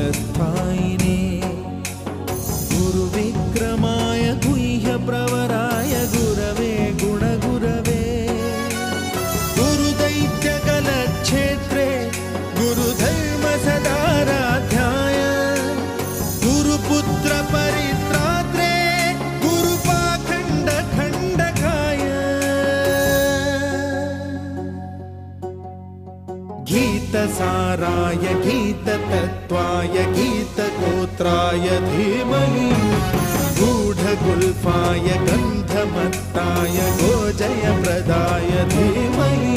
कालस्थायिने गुरुविक्रमाय गुह्यप्रवराय गुरवे गुणगुरवे गुरुदैत्यकलक्षेत्रे गुरुधर्मसदाराध्याय गुरुपुत्रपरित्रात्रे गुरुपाखण्डखण्डकाय गीतसाराय गीततत्त्वाय गीतगोत्राय धीमहि गूढगुल्फाय गन्धमत्ताय गोजयप्रदाय धीमहि